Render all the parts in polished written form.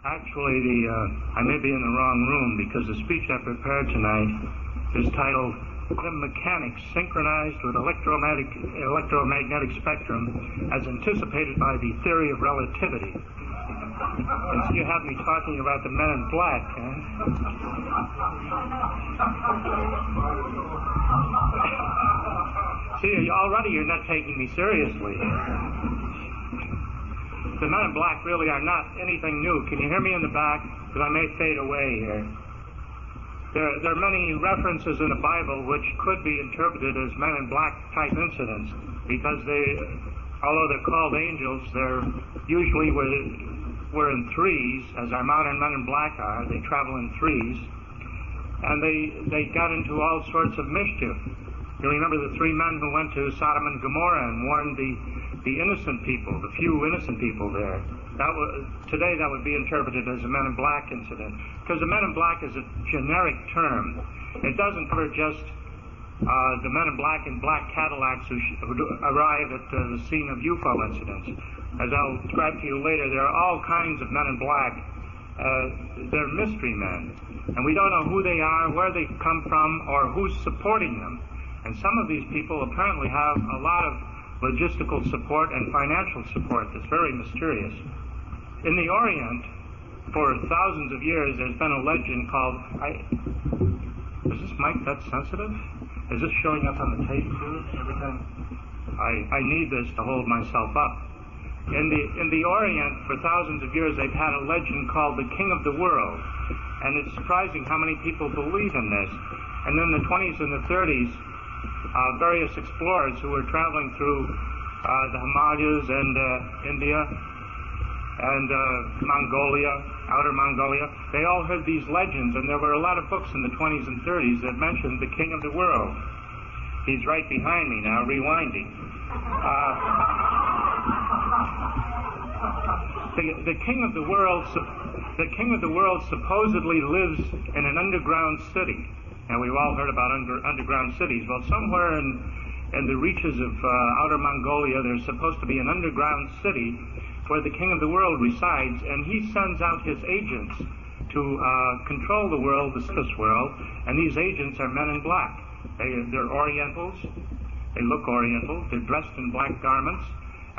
Actually, I may be in the wrong room because the speech I prepared tonight is titled "Quantum Mechanics Synchronized with Electromagnetic Spectrum as Anticipated by the Theory of Relativity." And so you have me talking about the Men in Black, huh? See, already you're not taking me seriously. The Men in Black really are not anything new. Can you hear me in the back? Because I may fade away here. There are many references in the Bible which could be interpreted as Men in Black type incidents, because although they're called angels, they're usually were in threes, as our modern Men in Black are. They travel in threes, and they got into all sorts of mischief. You remember the three men who went to Sodom and Gomorrah and warned the innocent people, the few innocent people there. Today that would be interpreted as a Men in Black incident, because the Men in Black is a generic term. It doesn't cover just the Men in Black in black Cadillacs who arrive at the scene of UFO incidents. As I'll describe to you later, there are all kinds of Men in Black. They're mystery men, and we don't know who they are, where they come from, or who's supporting them. And some of these people apparently have a lot of logistical support and financial support that's very mysterious. In the Orient, for thousands of years, there's been a legend called... Is this mic that sensitive? Is this showing up on the tape too? Everything? I need this to hold myself up. In the Orient, for thousands of years, they've had a legend called the King of the World. And it's surprising how many people believe in this. And in the 20s and the 30s, various explorers who were traveling through the Himalayas and India and Mongolia, outer Mongolia, they all heard these legends, and there were a lot of books in the 20s and 30s that mentioned the King of the World. He's right behind me now, rewinding. The King of the World supposedly lives in an underground city. And we've all heard about underground cities. Well, somewhere in the reaches of outer Mongolia, there's supposed to be an underground city where the King of the World resides, and he sends out his agents to control the world, the surface world, and these agents are Men in Black. They're Orientals. They look Oriental. They're dressed in black garments,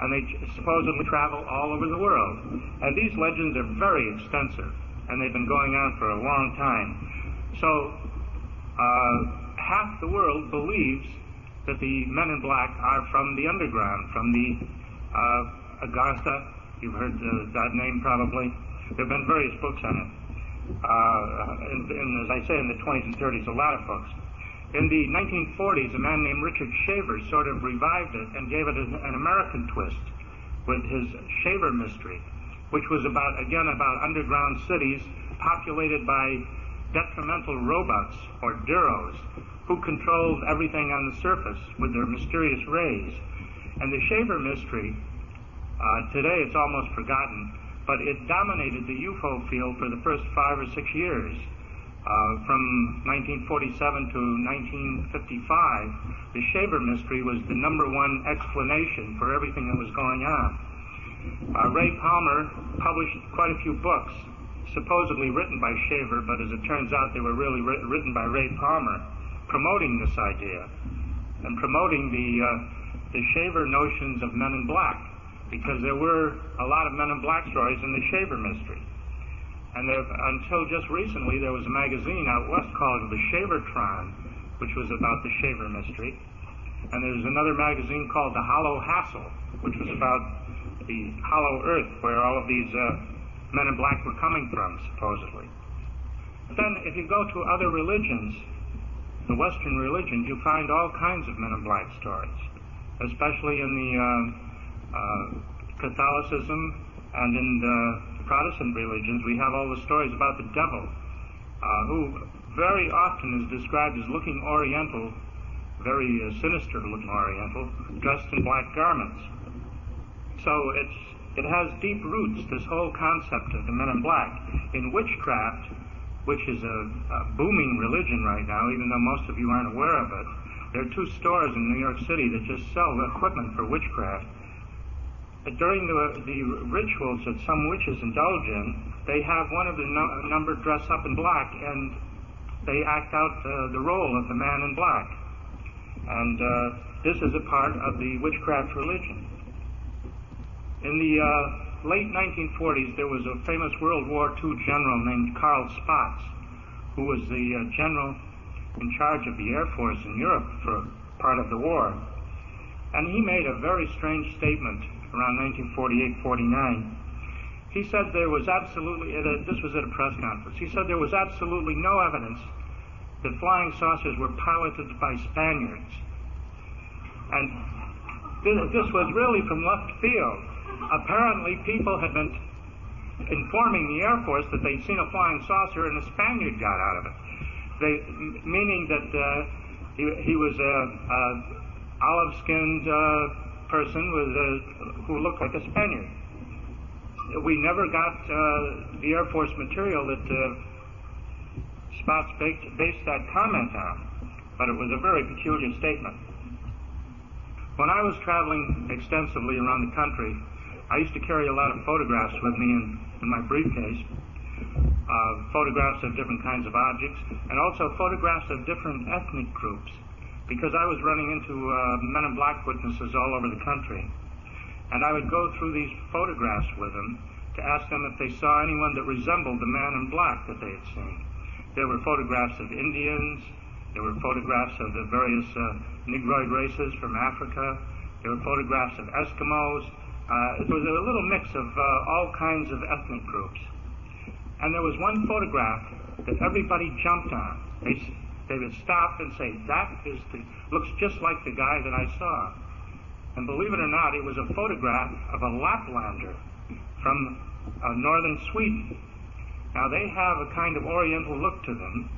and they supposedly travel all over the world. And these legends are very extensive, and they've been going on for a long time. So half the world believes that the Men in Black are from the underground, from the Agartha. You've heard that name probably. There have been various books on it. As I say, in the 20s and 30s, a lot of books. In the 1940s, a man named Richard Shaver sort of revived it and gave it an American twist with his Shaver mystery, which was about underground cities populated by detrimental robots, or Duros, who controlled everything on the surface with their mysterious rays. And the Shaver mystery, today it's almost forgotten, but it dominated the UFO field for the first 5 or 6 years. From 1947 to 1955, the Shaver mystery was the #1 explanation for everything that was going on. Ray Palmer published quite a few books, supposedly written by Shaver, but as it turns out they were really written by Ray Palmer, promoting this idea and promoting the Shaver notions of Men in Black, because there were a lot of Men in Black stories in the Shaver mystery. And until just recently, there was a magazine out west called the Shavertron, which was about the Shaver mystery. And there's another magazine called the Hollow Hassle, which was about the hollow earth where all of these Men in Black were coming from, supposedly. But then, if you go to other religions, the Western religions, you find all kinds of Men in Black stories, especially in the Catholicism and in the Protestant religions. We have all the stories about the devil, who very often is described as looking Oriental, very sinister-looking Oriental, dressed in black garments. So it has deep roots, this whole concept of the Men in Black. In witchcraft, which is a booming religion right now, even though most of you aren't aware of it, there are 2 stores in New York City that just sell equipment for witchcraft. during the rituals that some witches indulge in, they have one of the number dress up in black, and they act out the role of the man in black. And this is a part of the witchcraft religion. In the late 1940s, there was a famous World War II general named Karl Spaatz, who was the general in charge of the Air Force in Europe for part of the war. And he made a very strange statement around 1948-49. He said there was absolutely, this was at a press conference, he said there was absolutely no evidence that flying saucers were piloted by Spaniards. And this was really from left field. Apparently people had been informing the Air Force that they'd seen a flying saucer and a Spaniard got out of it. Meaning that he was a olive-skinned person who looked like a Spaniard. We never got the Air Force material that Spaatz based that comment on, but it was a very peculiar statement. When I was traveling extensively around the country, I used to carry a lot of photographs with me in my briefcase, photographs of different kinds of objects, and also photographs of different ethnic groups, because I was running into men in black witnesses all over the country. And I would go through these photographs with them to ask them if they saw anyone that resembled the man in black that they had seen. There were photographs of Indians, there were photographs of the various Negroid races from Africa, there were photographs of Eskimos. It was a little mix of all kinds of ethnic groups. And there was one photograph that everybody jumped on. They would stop and say, looks just like the guy that I saw. And believe it or not, it was a photograph of a Laplander from northern Sweden. Now they have a kind of Oriental look to them.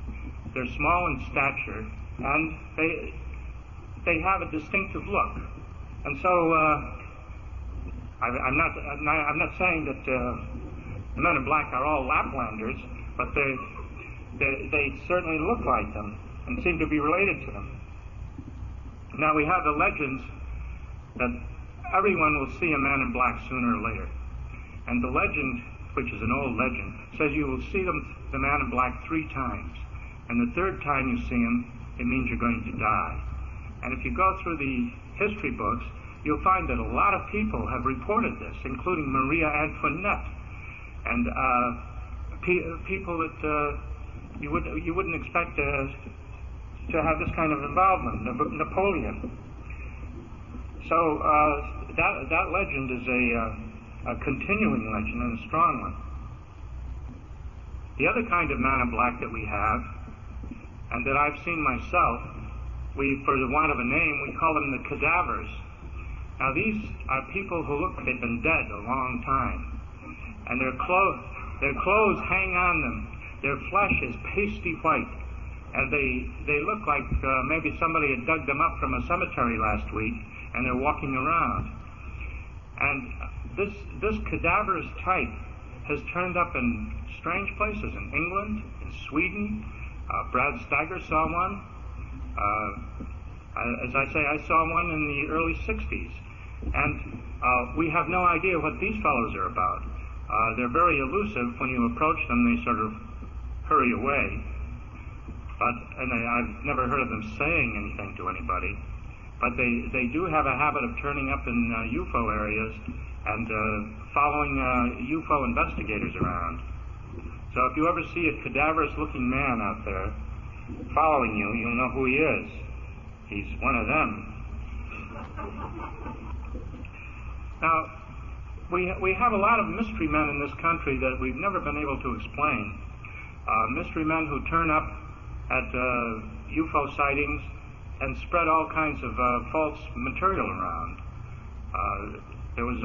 They're small in stature, and they have a distinctive look. And so I'm not saying that the men in black are all Laplanders, but they certainly look like them and seem to be related to them. Now we have the legends that everyone will see a man in black sooner or later. And the legend, which is an old legend, says you will see the man in black 3 times. And the 3rd time you see him, it means you're going to die. And if you go through the history books, you'll find that a lot of people have reported this, including Maria Antoinette, and people that you wouldn't expect to have this kind of involvement, Napoleon. So that legend is a continuing legend and a strong one. The other kind of man in black that we have, and that I've seen myself, for the want of a name, we call them the cadaverous. Now these are people who look like they've been dead a long time, and their clothes hang on them. Their flesh is pasty white, and they look like maybe somebody had dug them up from a cemetery last week, and they're walking around. And this cadaverous type has turned up in strange places, in England, in Sweden. Brad Steiger saw one. As I say, I saw one in the early 60s. And we have no idea what these fellows are about. They're very elusive. When you approach them, they sort of hurry away. And I've never heard of them saying anything to anybody. But they do have a habit of turning up in UFO areas and following UFO investigators around. So if you ever see a cadaverous-looking man out there following you, you'll know who he is. He's one of them. Now, we have a lot of mystery men in this country that we've never been able to explain. Mystery men who turn up at UFO sightings and spread all kinds of false material around. There was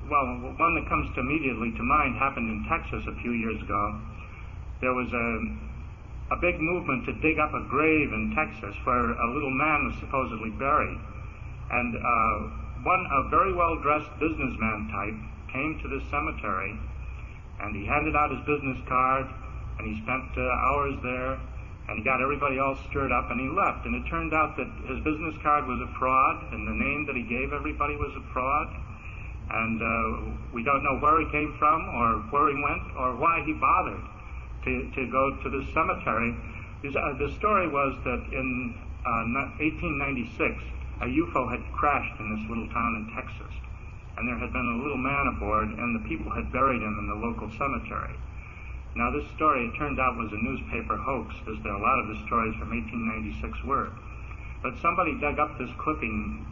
one that comes immediately to mind happened in Texas a few years ago. There was a big movement to dig up a grave in Texas where a little man was supposedly buried. And a very well-dressed businessman type came to this cemetery, and he handed out his business card, and he spent hours there, And he got everybody all stirred up, and he left. And it turned out that his business card was a fraud, and the name that he gave everybody was a fraud. And we don't know where he came from, or where he went, or why he bothered to go to this cemetery. The story was that in 1896, a UFO had crashed in this little town in Texas. And there had been a little man aboard, and the people had buried him in the local cemetery. Now, this story, it turned out, was a newspaper hoax, as there a lot of the stories from 1896 were. But somebody dug up this clipping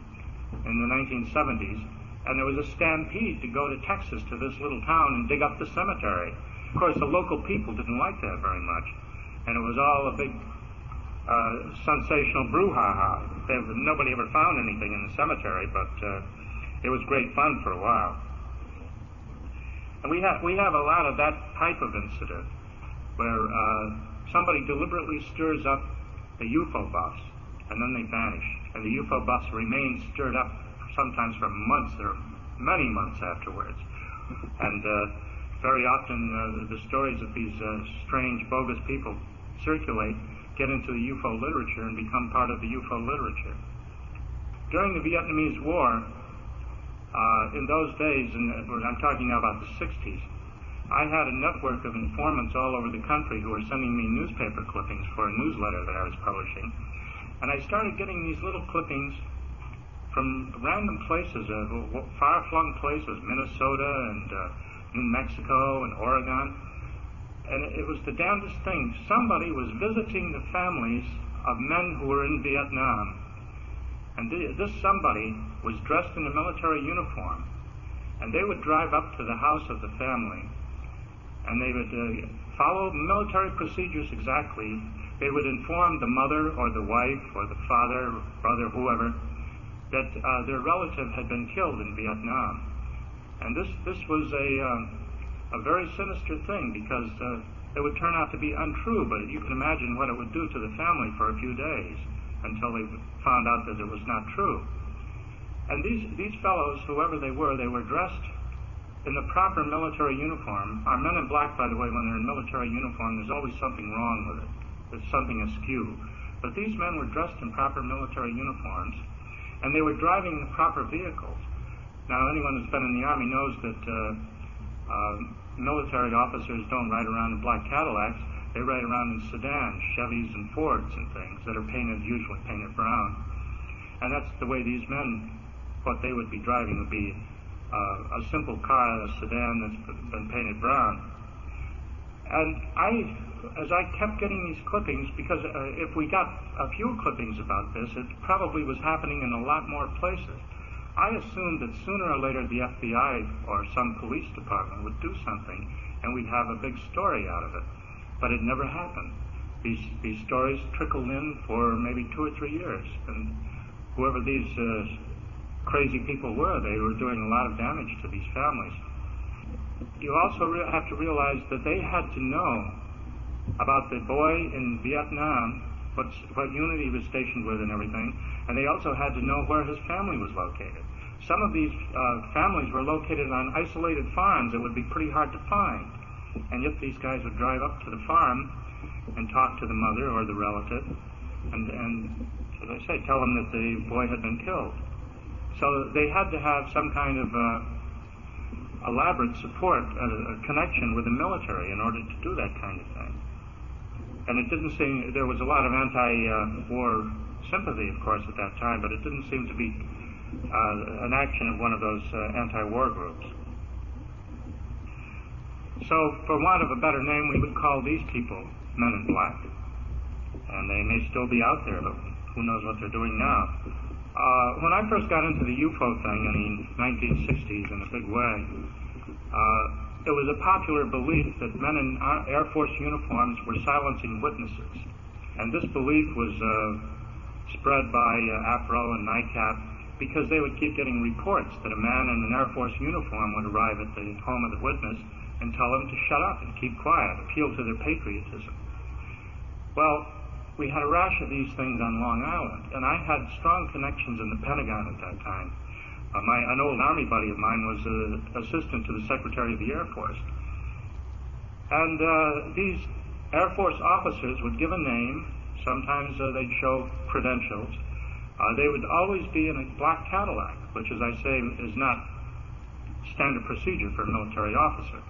in the 1970s, and there was a stampede to go to Texas, to this little town, and dig up the cemetery. Of course, the local people didn't like that very much, and it was all a big sensational brouhaha. Nobody ever found anything in the cemetery, but it was great fun for a while. And we have a lot of that type of incident where somebody deliberately stirs up the UFO buffs, and then they vanish. And the UFO buffs remain stirred up sometimes for months or many months afterwards. And very often the stories of these strange, bogus people circulate, get into the UFO literature, and become part of the UFO literature. During the Vietnamese War, in those days, and I'm talking now about the 60s, I had a network of informants all over the country who were sending me newspaper clippings for a newsletter that I was publishing. And I started getting these little clippings from random places, far-flung places, Minnesota and New Mexico and Oregon. And it was the damnedest thing. Somebody was visiting the families of men who were in Vietnam. And this somebody was dressed in a military uniform, and they would drive up to the house of the family, and they would follow military procedures exactly. They would inform the mother or the wife or the father, brother, whoever, that their relative had been killed in Vietnam. And this was a very sinister thing, because it would turn out to be untrue, but you can imagine what it would do to the family for a few days, until they found out that it was not true. And these fellows, whoever they were dressed in the proper military uniform. Our men in black, by the way, when they're in military uniform, there's always something wrong with it. There's something askew. But these men were dressed in proper military uniforms, and they were driving the proper vehicles. Now, anyone who's been in the Army knows that military officers don't ride around in black Cadillacs. They ride around in sedans, Chevys and Fords and things that are usually painted brown. And that's the way these men, what they would be driving would be a simple car, a sedan that's been painted brown. And as I kept getting these clippings, because if we got a few clippings about this, it probably was happening in a lot more places. I assumed that sooner or later the FBI or some police department would do something, and we'd have a big story out of it. But it never happened. These stories trickled in for maybe 2 or 3 years, and whoever these crazy people were, they were doing a lot of damage to these families. You also have to realize that they had to know about the boy in Vietnam, what unit he was stationed with and everything, and they also had to know where his family was located. Some of these families were located on isolated farms that would be pretty hard to find. And yet these guys would drive up to the farm and talk to the mother or the relative, and as I say, tell them that the boy had been killed. So they had to have some kind of elaborate support, a connection with the military in order to do that kind of thing. And it didn't seem, there was a lot of anti-war sympathy, of course, at that time, but it didn't seem to be an action of one of those anti-war groups. So, for want of a better name, we would call these people men in black. And they may still be out there, but who knows what they're doing now. When I first got into the UFO thing in the 1960s in a big way, it was a popular belief that men in Air Force uniforms were silencing witnesses. And this belief was spread by APRO and NICAP, because they would keep getting reports that a man in an Air Force uniform would arrive at the home of the witness and tell them to shut up and keep quiet, appeal to their patriotism. Well, we had a rash of these things on Long Island, and I had strong connections in the Pentagon at that time. An old Army buddy of mine was an assistant to the Secretary of the Air Force. And these Air Force officers would give a name. Sometimes they'd show credentials. They would always be in a black Cadillac, which, as I say, is not standard procedure for a military officer.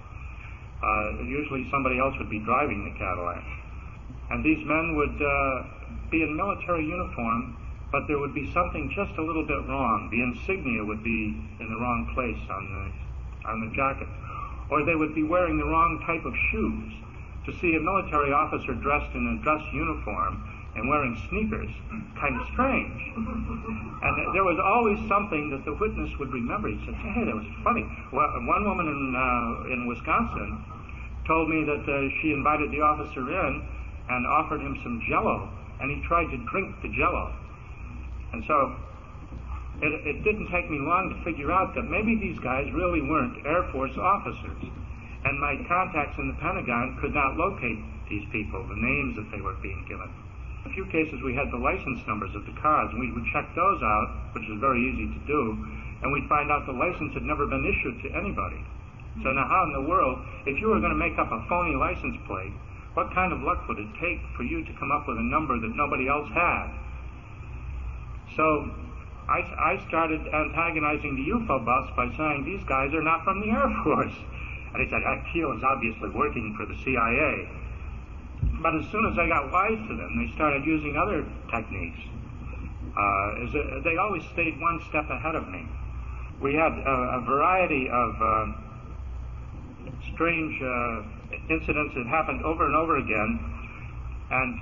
Usually somebody else would be driving the Cadillac. And these men would be in military uniform, but there would be something just a little bit wrong. The insignia would be in the wrong place on the jacket. Or they would be wearing the wrong type of shoes. To see a military officer dressed in a dress uniform and wearing sneakers, kind of strange. And there was always something that the witness would remember. He said, hey, that was funny. Well, one woman in Wisconsin told me that she invited the officer in and offered him some Jell-O, and he tried to drink the Jell-O. And so it didn't take me long to figure out that maybe these guys really weren't Air Force officers. And my contacts in the Pentagon could not locate these people, the names that they were being given. In a few cases we had the license numbers of the cars, and we would check those out, which is very easy to do, and we'd find out the license had never been issued to anybody. So now how in the world, if you were going to make up a phony license plate, what kind of luck would it take for you to come up with a number that nobody else had? So I started antagonizing the UFO buffs by saying, these guys are not from the Air Force. And he said, Keel is obviously working for the CIA. But as soon as I got wise to them, they started using other techniques. They always stayed one step ahead of me. We had a variety of strange incidents that happened over and over again, and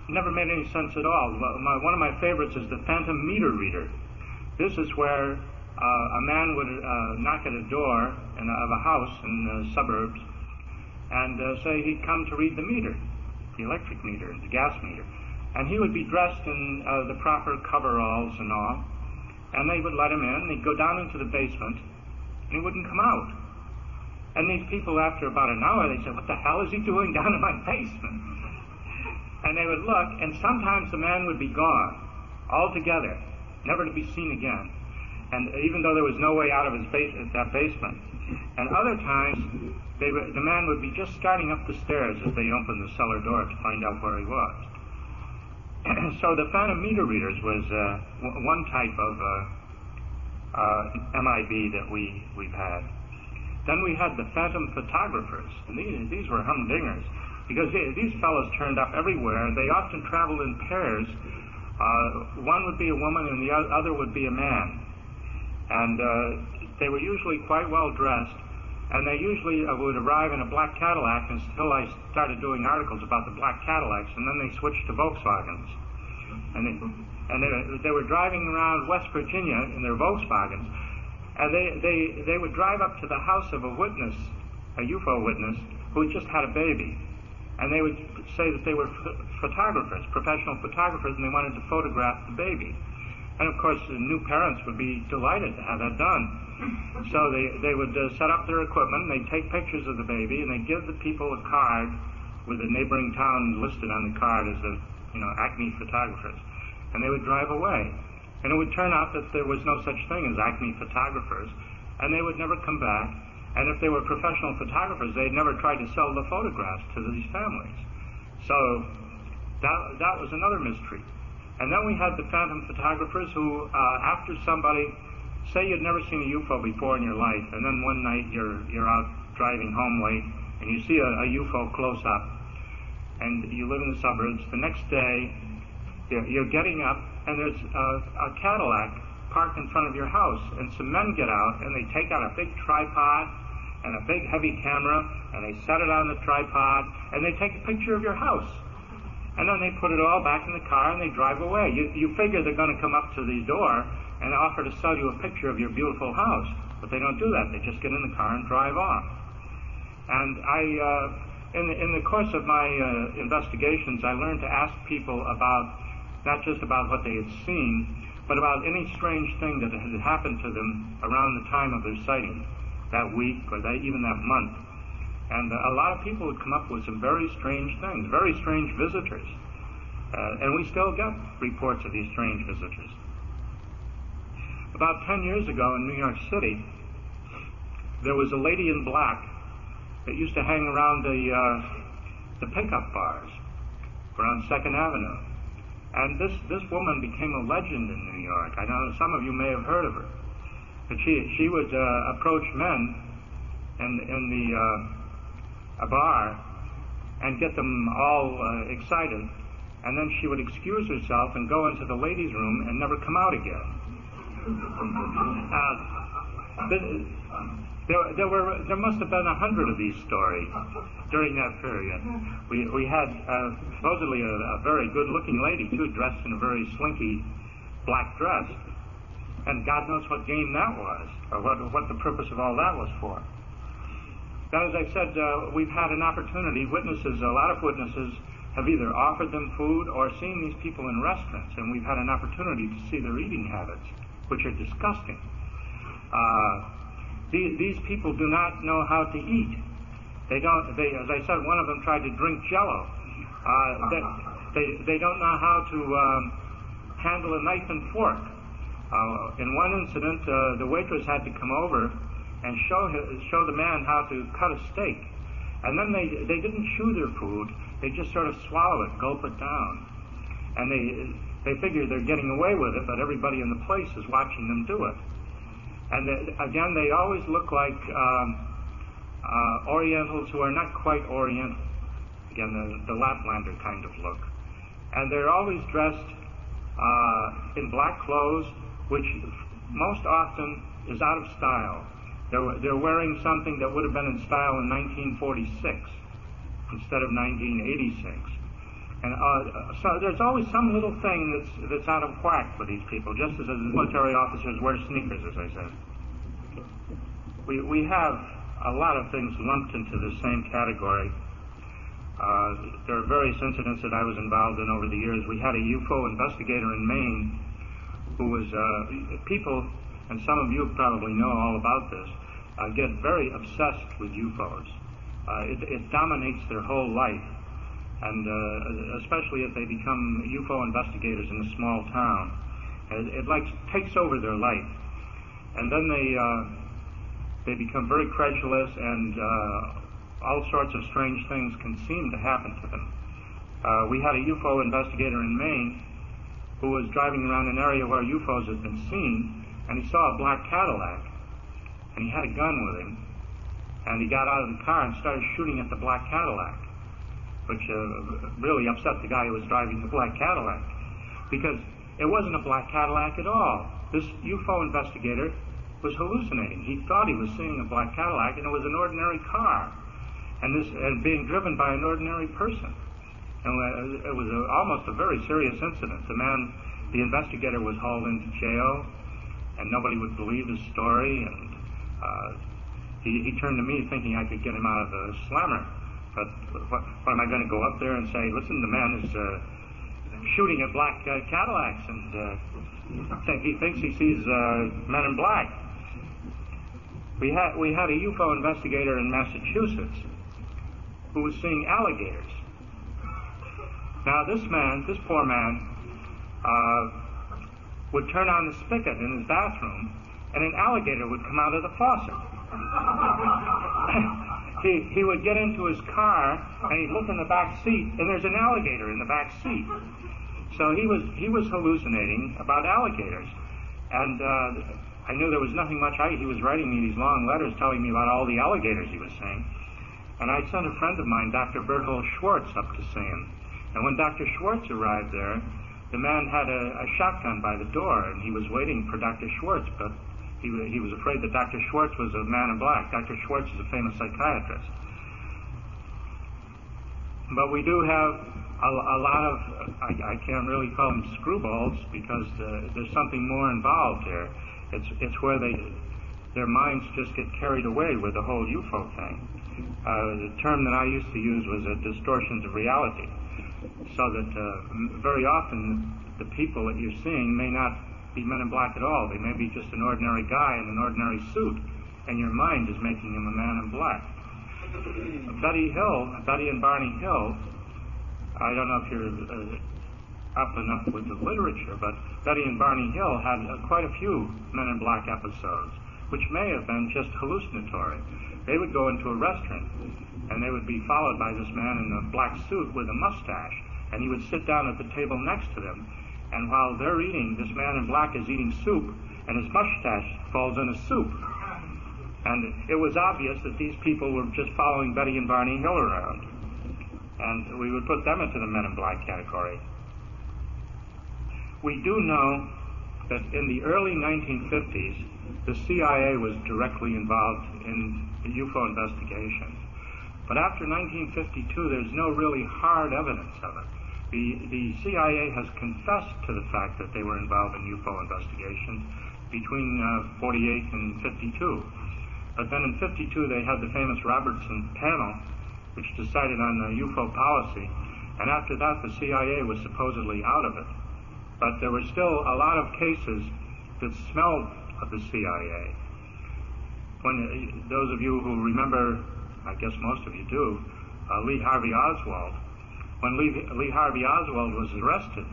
never made any sense at all. One of my favorites is the phantom meter reader. This is where a man would knock at a door of a house in the suburbs and say he'd come to read the meter, the electric meter, the gas meter. And he would be dressed in the proper coveralls and all, and they would let him in, and he'd go down into the basement, and he wouldn't come out. And these people, after about an hour, they said, what the hell is he doing down in my basement? And they would look, and sometimes the man would be gone altogether, never to be seen again. And even though there was no way out of that basement. And other times, the man would be just starting up the stairs as they opened the cellar door to find out where he was. So the phantom meter readers was one type of MIB that we've had. Then we had the phantom photographers, and these were humdingers, because these fellows turned up everywhere. They often traveled in pairs. One would be a woman and the other would be a man. And they were usually quite well dressed, and they usually would arrive in a black Cadillac until I started doing articles about the black Cadillacs, and then they switched to Volkswagens. And they were driving around West Virginia in their Volkswagens, and they would drive up to the house of a witness, a UFO witness, who had just had a baby. And they would say that they were photographers, professional photographers, and they wanted to photograph the baby. And of course, the new parents would be delighted to have that done. So they would set up their equipment, and they'd take pictures of the baby, and they'd give the people a card with a neighboring town listed on the card as Acme photographers. And they would drive away. And it would turn out that there was no such thing as Acme photographers, and they would never come back. And if they were professional photographers, they'd never tried to sell the photographs to these families. So that was another mystery. And then we had the phantom photographers who, after somebody, say you'd never seen a UFO before in your life, and then one night you're out driving home late, and you see a UFO close up, and you live in the suburbs. The next day, you're getting up, and there's a Cadillac parked in front of your house, and some men get out, and they take out a big tripod and a big heavy camera, and they set it on the tripod, and they take a picture of your house. And then they put it all back in the car and they drive away. You figure they're going to come up to the door and offer to sell you a picture of your beautiful house. But they don't do that. They just get in the car and drive off. And in the course of my investigations, I learned to ask people about, not just about what they had seen, but about any strange thing that had happened to them around the time of their sighting, that week or even that month. And a lot of people would come up with some very strange things, very strange visitors. And we still get reports of these strange visitors. About 10 years ago in New York City, there was a lady in black that used to hang around the pickup bars around 2nd Avenue. And this woman became a legend in New York. I know some of you may have heard of her. But she would approach men in a bar and get them all excited, and then she would excuse herself and go into the ladies' room and never come out again. There must have been 100 of these stories during that period. We had supposedly a very good-looking lady too, dressed in a very slinky black dress, and God knows what game that was, or what the purpose of all that was for. Now, as I said, we've had an opportunity. A lot of witnesses have either offered them food or seen these people in restaurants, and we've had an opportunity to see their eating habits, which are disgusting. These people do not know how to eat. They don't. As I said, one of them tried to drink Jello. They don't know how to handle a knife and fork. In one incident, the waitress had to come over and show the man how to cut a steak, and then they didn't chew their food. They just sort of swallow it, gulp it down, and they figure they're getting away with it, but everybody in the place is watching them do it. And again, they always look like Orientals who are not quite Oriental. Again, the Laplander kind of look. And they're always dressed in black clothes, which most often is out of style. They're wearing something that would have been in style in 1946 instead of 1986. And so there's always some little thing that's out of whack for these people, just as the military officers wear sneakers, as I said. We have a lot of things lumped into the same category. There are various incidents that I was involved in over the years. We had a UFO investigator in Maine who was, people, and some of you probably know all about this, get very obsessed with UFOs. It dominates their whole life. And especially if they become UFO investigators in a small town, it takes over their life, and then they become very credulous, and all sorts of strange things can seem to happen to them. We had a UFO investigator in Maine who was driving around an area where UFOs had been seen, and he saw a black Cadillac, and he had a gun with him, and he got out of the car and started shooting at the black Cadillac, which really upset the guy who was driving the black Cadillac, because it wasn't a black Cadillac at all. This UFO investigator was hallucinating. He thought he was seeing a black Cadillac, and it was an ordinary car, and being driven by an ordinary person. And it was almost a very serious incident. The investigator was hauled into jail, and nobody would believe his story, and he turned to me thinking I could get him out of the slammer. But what am I going to go up there and say, listen, the man is shooting at black Cadillacs, and he thinks he sees men in black. We had a UFO investigator in Massachusetts who was seeing alligators. Now this poor man, would turn on the spigot in his bathroom, and an alligator would come out of the faucet. He would get into his car, and he'd look in the back seat, and there's an alligator in the back seat. So he was hallucinating about alligators, and I knew there was nothing much. He was writing me these long letters telling me about all the alligators he was seeing, and I sent a friend of mine, Dr. Berthold Schwartz, up to see him. And when Dr. Schwartz arrived there, the man had a shotgun by the door, and he was waiting for Dr. Schwartz, but he was afraid that Dr. Schwartz was a man in black. Dr. Schwartz is a famous psychiatrist. But we do have a lot of, I can't really call them screwballs, because there's something more involved here. It's where their minds just get carried away with the whole UFO thing. The term that I used to use was distortions of reality. So that very often the people that you're seeing may not be men in black at all. They may be just an ordinary guy in an ordinary suit, and your mind is making him a man in black. Betty and Barney Hill, I don't know if you're up enough with the literature, but Betty and Barney Hill had quite a few men in black episodes, which may have been just hallucinatory. They would go into a restaurant, and they would be followed by this man in a black suit with a mustache, and he would sit down at the table next to them, and while they're eating, this man in black is eating soup, and his mustache falls in his soup. And it was obvious that these people were just following Betty and Barney Hill around, and we would put them into the Men in Black category. We do know that in the early 1950s, the CIA was directly involved in the UFO investigations. But after 1952, there's no really hard evidence of it. The CIA has confessed to the fact that they were involved in UFO investigations between 48 and 52. But then in 52, they had the famous Robertson panel, which decided on the UFO policy, and after that, the CIA was supposedly out of it. But there were still a lot of cases that smelled of the CIA. When those of you who remember, I guess most of you do, Lee Harvey Oswald. When Lee Harvey Oswald was arrested,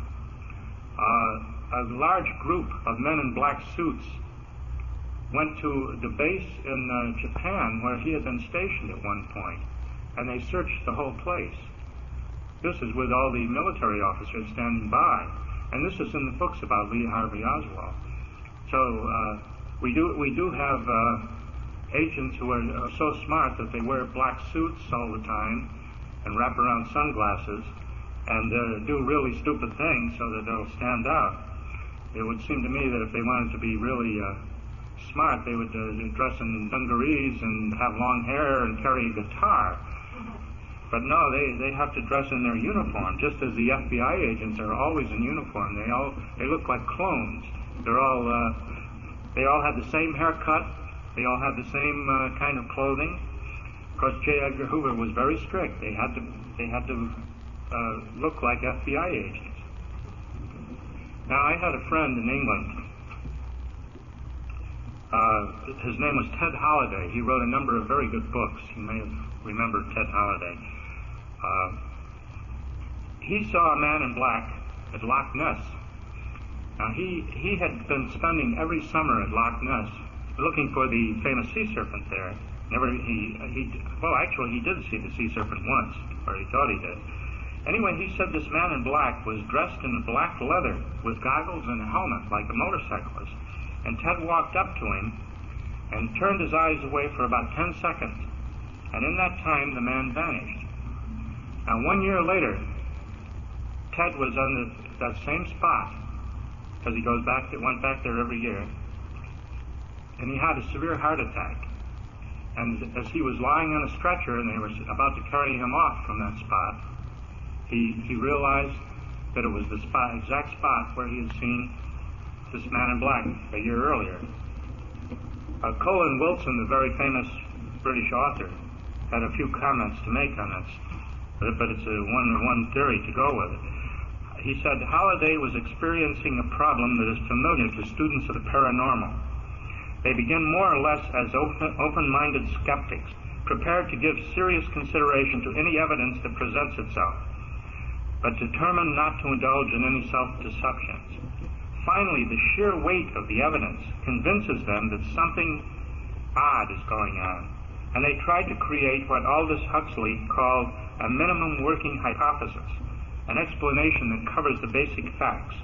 a large group of men in black suits went to the base in Japan where he had been stationed at one point, and they searched the whole place. This is with all the military officers standing by, and this is in the books about Lee Harvey Oswald. So we do have agents who are so smart that they wear black suits all the time and wrap around sunglasses and do really stupid things so that they'll stand out. It would seem to me that if they wanted to be really smart, they would dress in dungarees and have long hair and carry a guitar. But no, they have to dress in their uniform, just as the FBI agents are always in uniform. They look like clones. They all have the same haircut. They all have the same kind of clothing. Of course, J. Edgar Hoover was very strict. They had to look like FBI agents. Now, I had a friend in England. His name was Ted Holliday. He wrote a number of very good books. You may have remembered Ted Holliday. He saw a man in black at Loch Ness. Now, he had been spending every summer at Loch Ness looking for the famous sea serpent there. Actually, he did see the sea serpent once, or he thought he did. Anyway, he said this man in black was dressed in black leather with goggles and a helmet like a motorcyclist. And Ted walked up to him and turned his eyes away for about 10 seconds. And in that time, the man vanished. Now, 1 year later, Ted was on that same spot, because he went back there every year, and he had a severe heart attack. And as he was lying on a stretcher and they were about to carry him off from that spot, he realized that it was the exact spot where he had seen this man in black a year earlier. Colin Wilson, the very famous British author, had a few comments to make on this, but it's a one theory to go with. He said, Holliday was experiencing a problem that is familiar to students of the paranormal. They begin more or less as open-minded skeptics, prepared to give serious consideration to any evidence that presents itself, but determined not to indulge in any self-deceptions. Finally, the sheer weight of the evidence convinces them that something odd is going on, and they try to create what Aldous Huxley called a minimum working hypothesis, an explanation that covers the basic facts.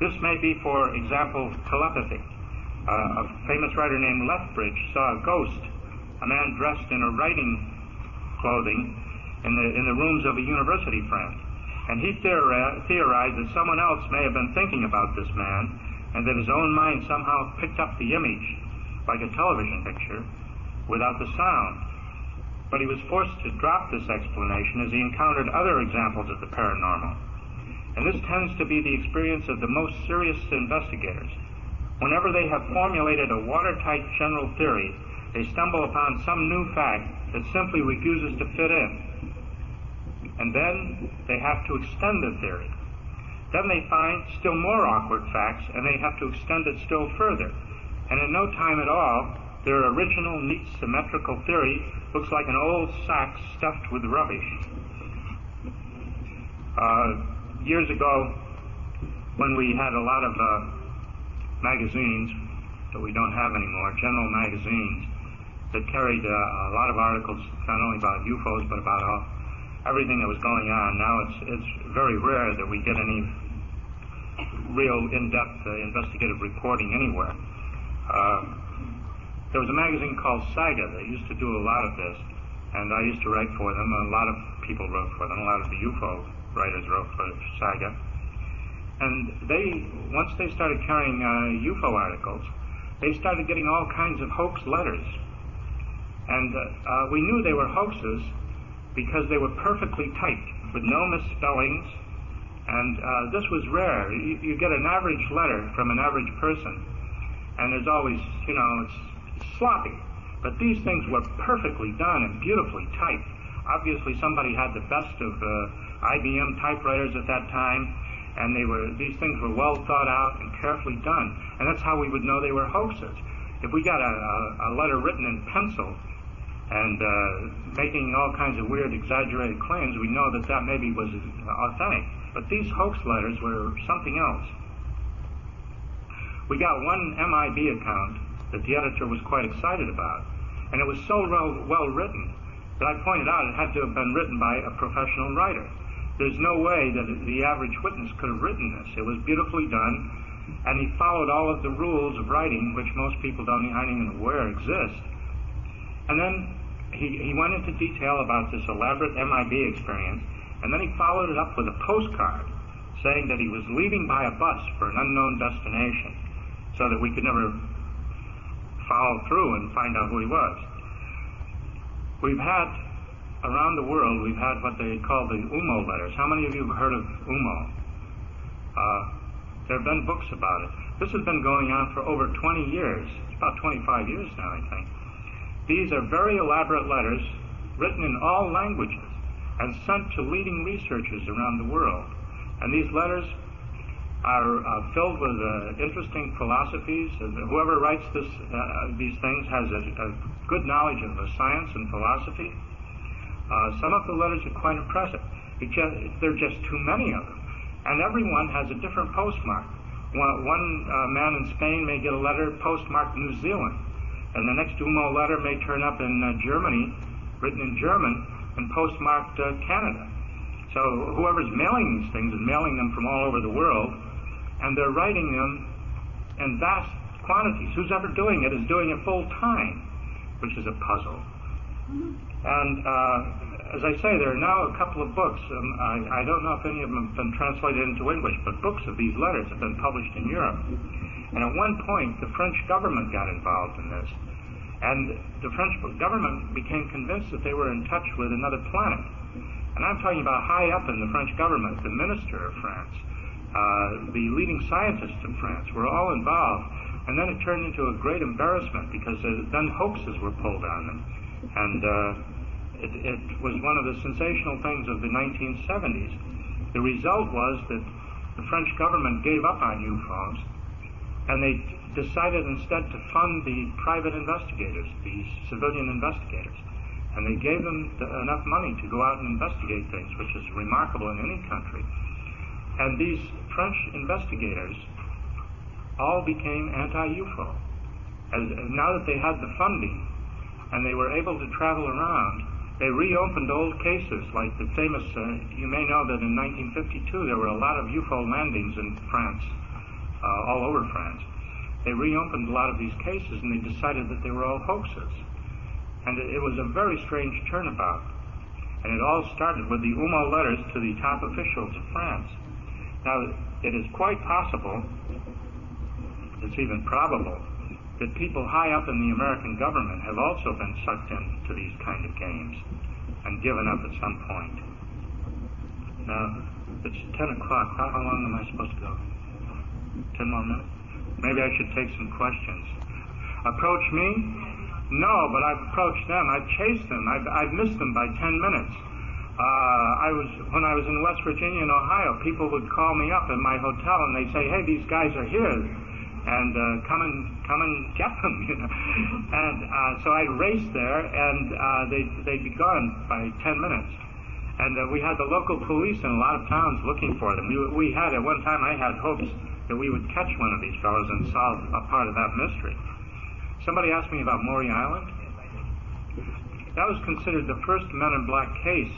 This may be, for example, telepathy. A famous writer named Lethbridge saw a ghost, a man dressed in a writing clothing, in the rooms of a university friend. And he theorized that someone else may have been thinking about this man, and that his own mind somehow picked up the image, like a television picture, without the sound. But he was forced to drop this explanation as he encountered other examples of the paranormal. And this tends to be the experience of the most serious investigators. Whenever they have formulated a watertight general theory, they stumble upon some new fact that simply refuses to fit in. And then they have to extend the theory. Then they find still more awkward facts, and they have to extend it still further. And in no time at all, their original, neat, symmetrical theory looks like an old sack stuffed with rubbish. Years ago, when we had a lot of magazines that we don't have anymore, general magazines, that carried a lot of articles, not only about UFOs, but about everything that was going on. Now it's very rare that we get any real in-depth investigative reporting anywhere. There was a magazine called Saga that used to do a lot of this, and I used to write for them. A lot of people wrote for them. A lot of the UFO writers wrote for Saga. And once they started carrying UFO articles, they started getting all kinds of hoax letters. And we knew they were hoaxes because they were perfectly typed with no misspellings. And this was rare. You get an average letter from an average person, and there's always, it's sloppy. But these things were perfectly done and beautifully typed. Obviously, somebody had the best of IBM typewriters at that time, and these things were well thought out and carefully done. And that's how we would know they were hoaxes. If we got a letter written in pencil and making all kinds of weird, exaggerated claims, we know that maybe was authentic. But these hoax letters were something else. We got one MIB account that the editor was quite excited about, and it was so well written that I pointed out it had to have been written by a professional writer. There's no way that the average witness could have written this. It was beautifully done, and he followed all of the rules of writing, which most people aren't even aware exist. And then he went into detail about this elaborate MIB experience, and then he followed it up with a postcard saying that he was leaving by a bus for an unknown destination so that we could never follow through and find out who he was. We've had, around the world, we've had what they call the UMO letters. How many of you have heard of UMO? There have been books about it. This has been going on for over 20 years. It's about 25 years now, I think. These are very elaborate letters written in all languages and sent to leading researchers around the world. And these letters are filled with interesting philosophies. Whoever writes these things has a good knowledge of science and philosophy. Some of the letters are quite impressive. There are just too many of them. And everyone has a different postmark. One man in Spain may get a letter postmarked New Zealand, and the next UMO letter may turn up in Germany, written in German, and postmarked Canada. So whoever's mailing these things is mailing them from all over the world, and they're writing them in vast quantities. Who's ever doing it is doing it full time, which is a puzzle. And as I say, there are now a couple of books. I don't know if any of them have been translated into English, but books of these letters have been published in Europe. And at one point, the French government got involved in this. And the French government became convinced that they were in touch with another planet. And I'm talking about high up in the French government, the minister of France, the leading scientists of France were all involved. And then it turned into a great embarrassment because then hoaxes were pulled on them. And it was one of the sensational things of the 1970s. The result was that the French government gave up on UFOs, and they decided instead to fund the private investigators, the civilian investigators. And they gave them enough money to go out and investigate things, which is remarkable in any country. And these French investigators all became anti-UFO. Now that they had the funding and they were able to travel around, they reopened old cases like the famous, you may know that in 1952 there were a lot of UFO landings in France, all over France. They reopened a lot of these cases and they decided that they were all hoaxes. And it was a very strange turnabout. And it all started with the UMO letters to the top officials of France. Now, it is quite possible, it's even probable, that people high up in the American government have also been sucked into these kind of games and given up at some point. Now, it's 10 o'clock. How long am I supposed to go? 10 more minutes? Maybe I should take some questions. Approach me? No, but I've approached them. I've chased them. I've missed them by 10 minutes. When I was in West Virginia and Ohio, people would call me up in my hotel and they'd say, hey, these guys are here. And come and get them, you know. And so I raced there, and they'd be gone by 10 minutes. And we had the local police in a lot of towns looking for them. We had, at one time, I had hopes that we would catch one of these fellows and solve a part of that mystery. Somebody asked me about Maury Island. That was considered the first Men in Black case.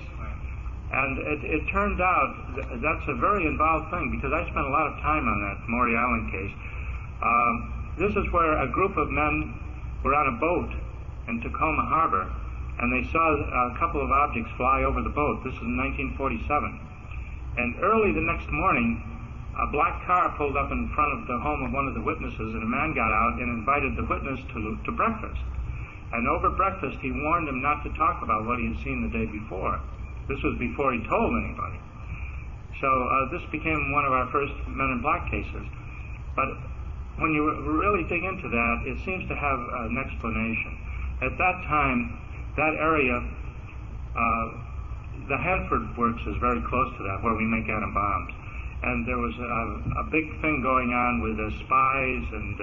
And it turned out that's a very involved thing, because I spent a lot of time on that Maury Island case. This is where a group of men were on a boat in Tacoma Harbor, and they saw a couple of objects fly over the boat. This is in 1947. And early the next morning, a black car pulled up in front of the home of one of the witnesses, and a man got out and invited the witness to breakfast. And over breakfast, he warned him not to talk about what he had seen the day before. This was before he told anybody. So this became one of our first Men in Black cases. But when you really dig into that, it seems to have an explanation. At that time, that area, the Hanford Works is very close to that, where we make atom bombs. And there was a big thing going on with the spies, and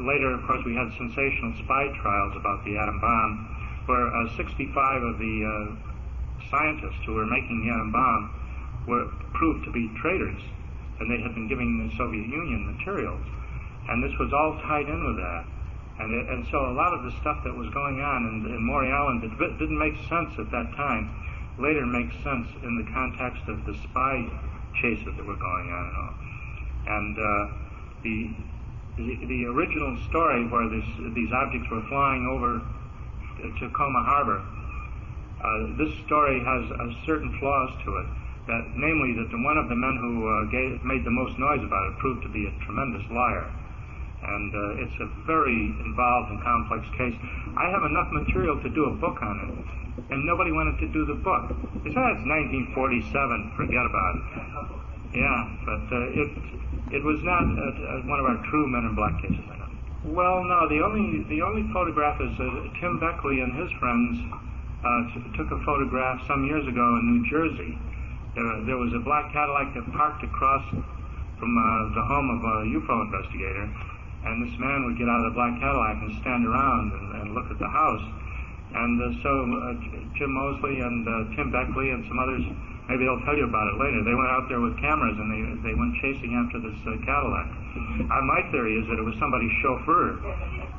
later, of course, we had sensational spy trials about the atom bomb, where 65 of the scientists who were making the atom bomb were proved to be traitors, and they had been giving the Soviet Union materials. And this was all tied in with that. And so a lot of the stuff that was going on in Maury Island that didn't make sense at that time later makes sense in the context of the spy chases that were going on and all. And the original story where these objects were flying over Tacoma Harbor, this story has certain flaws to it. Namely, that one of the men who made the most noise about it proved to be a tremendous liar. And it's a very involved and complex case. I have enough material to do a book on it, and nobody wanted to do the book. Besides, 1947, forget about it. Yeah, but it was not one of our true Men in Black cases. Well, no, the only photograph is Tim Beckley and his friends took a photograph some years ago in New Jersey. There was a black Cadillac that parked across from the home of a UFO investigator, and this man would get out of the black Cadillac and stand around and look at the house. And so Jim Mosley and Tim Beckley and some others, maybe they'll tell you about it later, they went out there with cameras and they went chasing after this Cadillac. My theory is that it was somebody's chauffeur.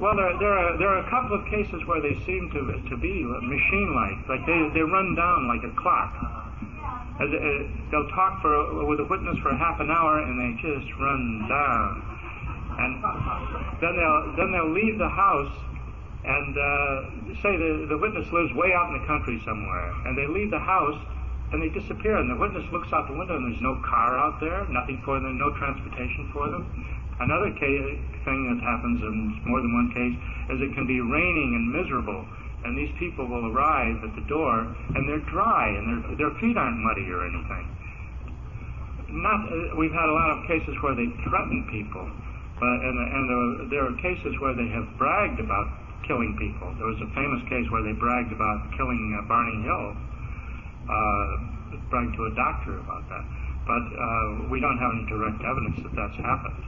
Well, there are a couple of cases where they seem to be machine-like they run down like a clock. They'll talk with a witness for half an hour and they just run down. And then they'll leave the house, and say the witness lives way out in the country somewhere, and they leave the house and they disappear, and the witness looks out the window and there's no car out there, nothing for them, no transportation for them. Another thing that happens in more than one case is it can be raining and miserable, and these people will arrive at the door and they're dry and their feet aren't muddy or anything. We've had a lot of cases where they threaten people, and there are cases where they have bragged about killing people. There was a famous case where they bragged about killing Barney Hill, bragged to a doctor about that. But we don't have any direct evidence that that's happened.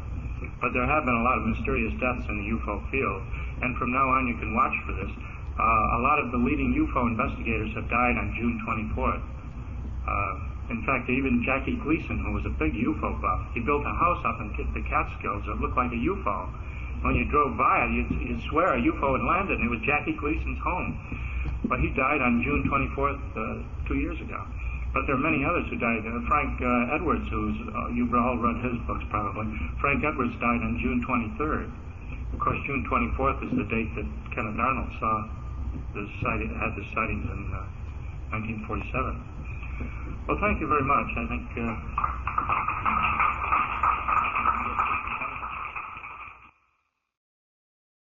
But there have been a lot of mysterious deaths in the UFO field, and from now on you can watch for this. A lot of the leading UFO investigators have died on June 24th. In fact, even Jackie Gleason, who was a big UFO buff, he built a house up in the Catskills that looked like a UFO. When you drove by it, you'd swear a UFO had landed, and it was Jackie Gleason's home. But he died on June 24th 2 years ago. But there are many others who died. Frank Edwards, you've all read his books probably. Frank Edwards died on June 23rd. Of course, June 24th is the date that Kenneth Arnold had the sightings in 1947. Well, thank you very much. I think...